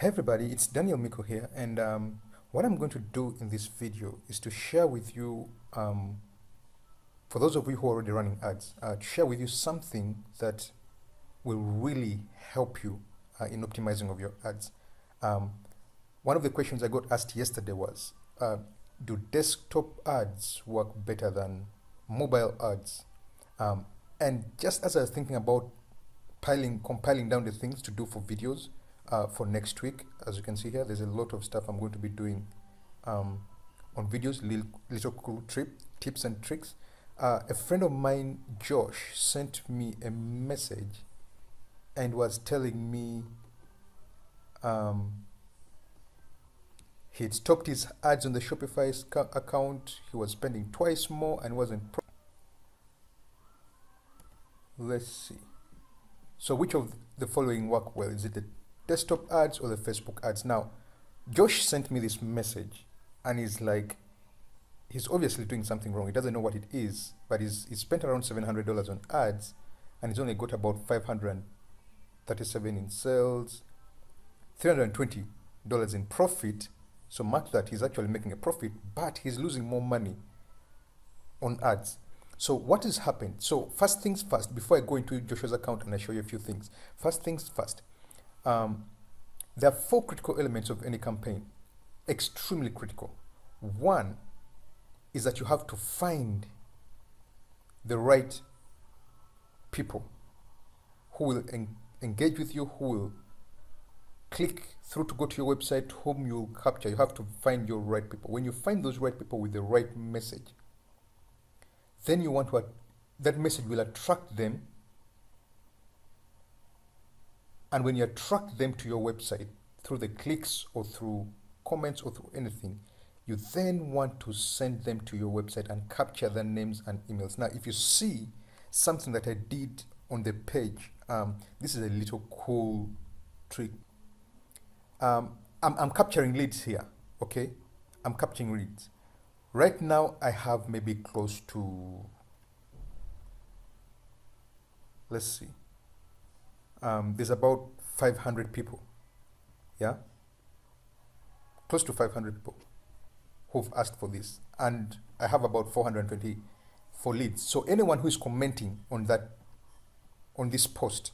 Hey everybody, it's Daniel Miko here, and what I'm going to do in this video is to share with you, for those of you who are already running ads, to share with you something that will really help you in optimizing of your ads. One of the questions I got asked yesterday was, do desktop ads work better than mobile ads? And just as I was thinking about compiling down the things to do for videos, for next week. As you can see here, there's a lot of stuff I'm going to be doing on videos, little cool tips and tricks. A friend of mine, Josh, sent me a message and was telling me he had stopped his ads on the Shopify account. He was spending twice more and wasn't. Let's see. So which of the following work well? Is it the desktop ads or the Facebook ads? Now, Josh sent me this message and he's like, he's obviously doing something wrong. He doesn't know what it is, but he's spent around $700 on ads and he's only got about 537 in sales, $320 in profit. So mark that, he's actually making a profit, but he's losing more money on ads. So what has happened? So first things first, before I go into Joshua's account and I show you a few things. First things first, there are 4 critical elements of any campaign, extremely critical. One is that you have to find the right people who will engage with you, who will click through to go to your website, whom you'll capture. You have to find your right people. When you find those right people with the right message, then you want to, that message will attract them. And when you attract them to your website through the clicks or through comments or through anything, you then want to send them to your website and capture their names and emails. Now, if you see something that I did on the page, this is a little cool trick. I'm capturing leads here, okay? I'm capturing leads. Right now, I have maybe close to, let's see, there's about 500 people, yeah? Close to 500 people who've asked for this. And I have about 424 leads. So anyone who is commenting on that, on this post,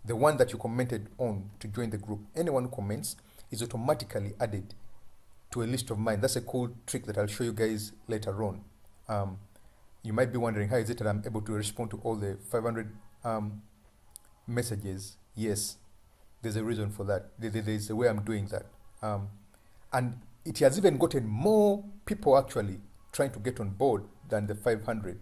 the one that you commented on to join the group, anyone who comments is automatically added to a list of mine. That's a cool trick that I'll show you guys later on. You might be wondering, how is it that I'm able to respond to all the 500 messages? Yes, there's a reason for that. There's a way I'm doing that. And it has even gotten more people actually trying to get on board than the 500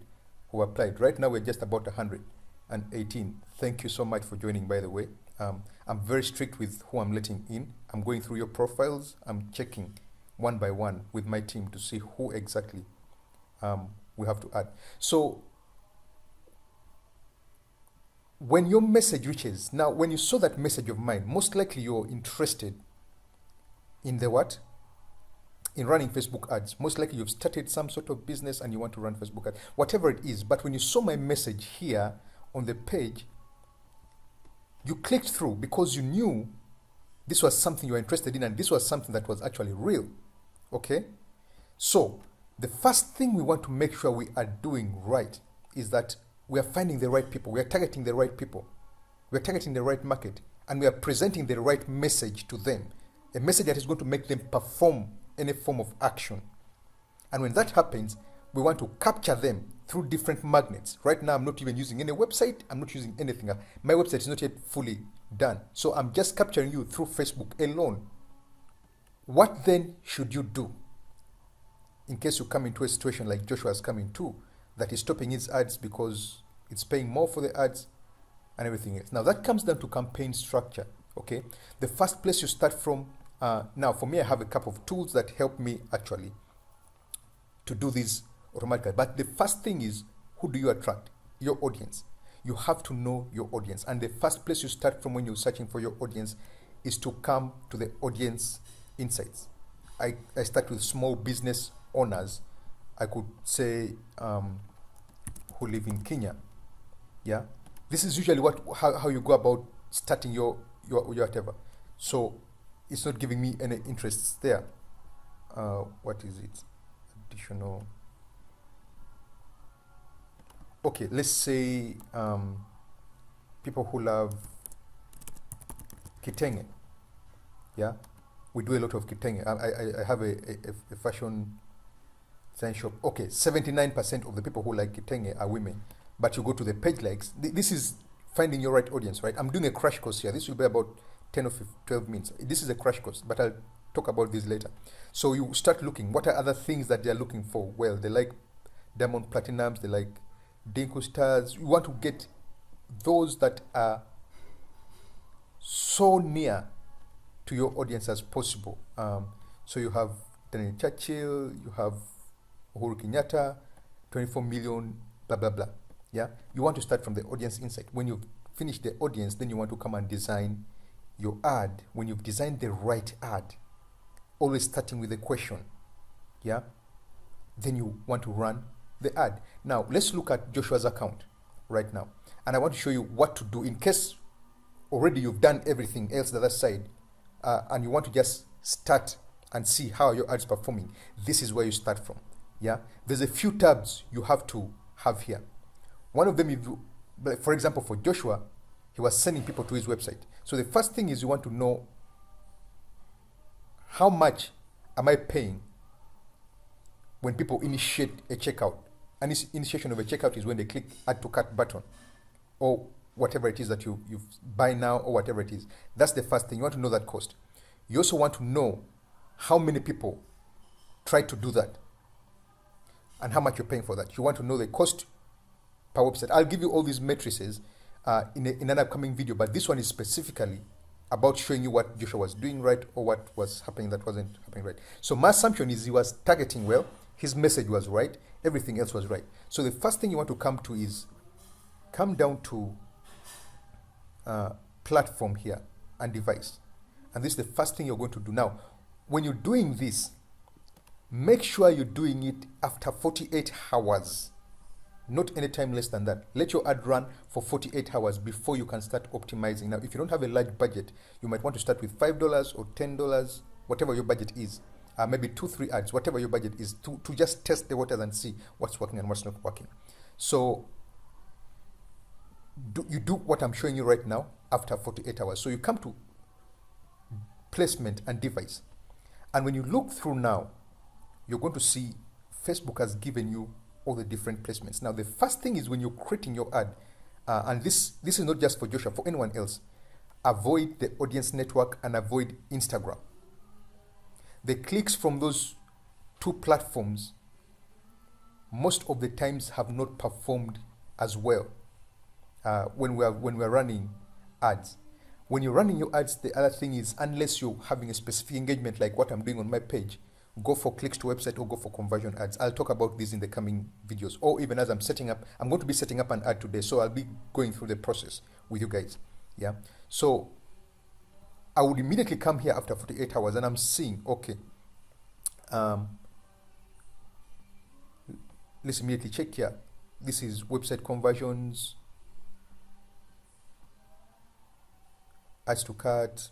who applied. Right now, we're just about 118. Thank you so much for joining, by the way. I'm very strict with who I'm letting in. I'm going through your profiles. I'm checking one by one with my team to see who exactly we have to add. So when your message reaches, now when you saw that message of mine, most likely you're interested in the what? In running Facebook ads. Most likely you've started some sort of business and you want to run Facebook ads, whatever it is. But when you saw my message here on the page, you clicked through because you knew this was something you were interested in and this was something that was actually real. Okay? So the first thing we want to make sure we are doing right is that we are finding the right people. We are targeting the right people. We are targeting the right market. And we are presenting the right message to them. A message that is going to make them perform any form of action. And when that happens, we want to capture them through different magnets. Right now, I'm not even using any website. I'm not using anything. My website is not yet fully done. So I'm just capturing you through Facebook alone. What then should you do in case you come into a situation like Joshua is coming to, that is stopping his ads because it's paying more for the ads and everything else? Now, that comes down to campaign structure, okay? The first place you start from, now for me, I have a couple of tools that help me actually to do this automatically. But the first thing is, who do you attract? Your audience. You have to know your audience. And the first place you start from when you're searching for your audience is to come to the audience insights. I start with small business owners. I could say who live in Kenya. Yeah. This is usually how you go about starting your whatever. So it's not giving me any interests there. What is it? Additional. Okay, let's say people who love kitenge. Yeah, we do a lot of kitenge. I have a fashion design shop. Okay, 79% of the people who like kitenge are women. But you go to the page likes. This is finding your right audience, right? I'm doing a crash course here. This will be about 10 or 12 minutes. This is a crash course, but I'll talk about this later. So you start looking. What are other things that they're looking for? Well, they like diamond platinums. They like Dinko stars. You want to get those that are so near to your audience as possible. So you have Daniel Churchill, you have Uhuru Kenyatta, 24 million, blah, blah, blah. Yeah, you want to start from the audience insight. When you've finished the audience, then you want to come and design your ad. When you've designed the right ad, always starting with a question, yeah, then you want to run the ad. Now, let's look at Joshua's account right now. And I want to show you what to do in case already you've done everything else the other side, and you want to just start and see how your ad's performing. This is where you start from. Yeah, there's a few tabs you have to have here. One of them, if you, for example, for Joshua, he was sending people to his website. So the first thing is you want to know how much am I paying when people initiate a checkout. And this initiation of a checkout is when they click add to cart button or whatever it is that you buy now or whatever it is. That's the first thing. You want to know that cost. You also want to know how many people try to do that and how much you're paying for that. You want to know the cost per website. I'll give you all these matrices in an upcoming video, but this one is specifically about showing you what Joshua was doing right or what was happening that wasn't happening right. So my assumption is he was targeting well, his message was right, everything else was right. So the first thing you want to come to is come down to platform here and device. And this is the first thing you're going to do. Now, when you're doing this, make sure you're doing it after 48 hours. Not any time less than that. Let your ad run for 48 hours before you can start optimizing. Now, if you don't have a large budget, you might want to start with $5 or $10, whatever your budget is. Maybe 2-3 ads, whatever your budget is, to just test the waters and see what's working and what's not working. So you do what I'm showing you right now after 48 hours. So you come to placement and device. And when you look through now, you're going to see Facebook has given you all the different placements. Now, the first thing is when you're creating your ad, and this is not just for Joshua, for anyone else, avoid the audience network and avoid Instagram. The clicks from those two platforms most of the times have not performed as well when we're running ads. When you're running your ads, the other thing is, unless you're having a specific engagement like what I'm doing on my page, go for clicks to website or go for conversion ads. I'll talk about this in the coming videos, or even as I'm going to be setting up an ad today, so I'll be going through the process with you guys. Yeah, so I would immediately come here after 48 hours and I'm seeing, okay, let's immediately check here. This is website conversions, adds to cart,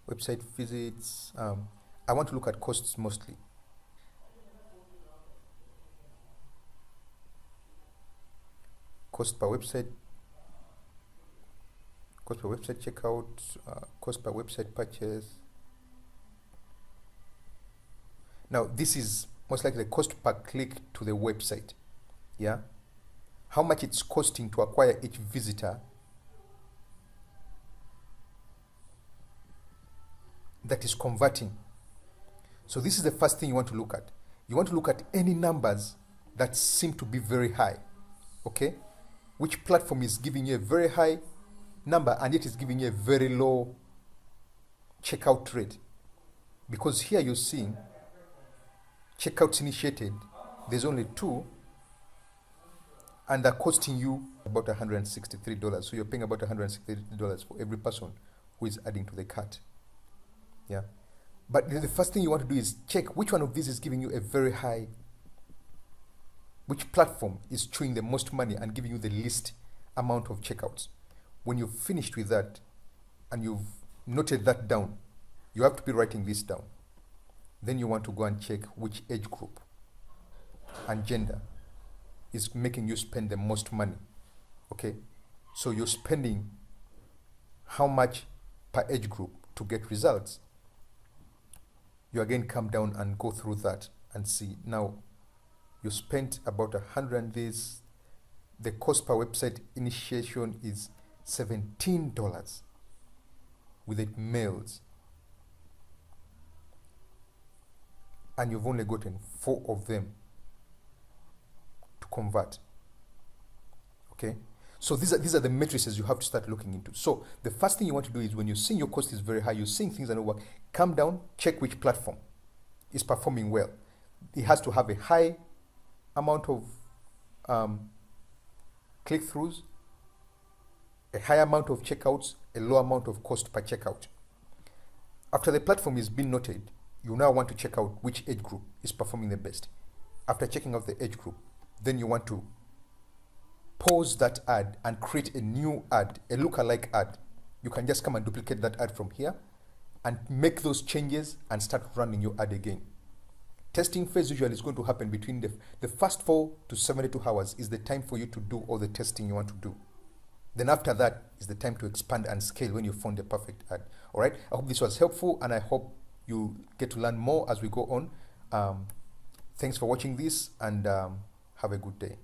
website visits. I want to look at costs mostly. Cost per website checkout, cost per website purchase. Now, this is most likely the cost per click to the website. Yeah, how much it's costing to acquire each visitor that is converting. So this is the first thing you want to look at. You want to look at any numbers that seem to be very high. Okay, which platform is giving you a very high number and yet is giving you a very low checkout rate? Because here you're seeing checkouts initiated, there's only 2, and they're costing you about $163. So you're paying about $163 for every person who is adding to the cart. Yeah, but the first thing you want to do is check which one of these is giving you a very high, which platform is chewing the most money and giving you the least amount of checkouts. When you've finished with that and you've noted that down, You have to be writing this down. Then you want to go and check which age group and gender is making you spend the most money. Okay, so you're spending how much per age group to get results. You again come down and go through that and see. Now you spent about 100 this. The cost per website initiation is $17 with it mails, and you've only gotten 4 of them to convert. Okay, so these are the matrices you have to start looking into. So the first thing you want to do is, when you're seeing your cost is very high, you're seeing things that don't work, come down, check which platform is performing well. It has to have a high amount of click-throughs, a high amount of checkouts, a low amount of cost per checkout. After the platform is being noted, you now want to check out which age group is performing the best. After checking out the age group, then you want to pause that ad and create a new ad, a lookalike ad. You can just come and duplicate that ad from here and make those changes and start running your ad again. Testing phase usually is going to happen between the first 4 to 72 hours is the time for you to do all the testing you want to do. Then after that is the time to expand and scale when you found the perfect ad. All right. I hope this was helpful, and I hope you get to learn more as we go on. Thanks for watching this, and have a good day.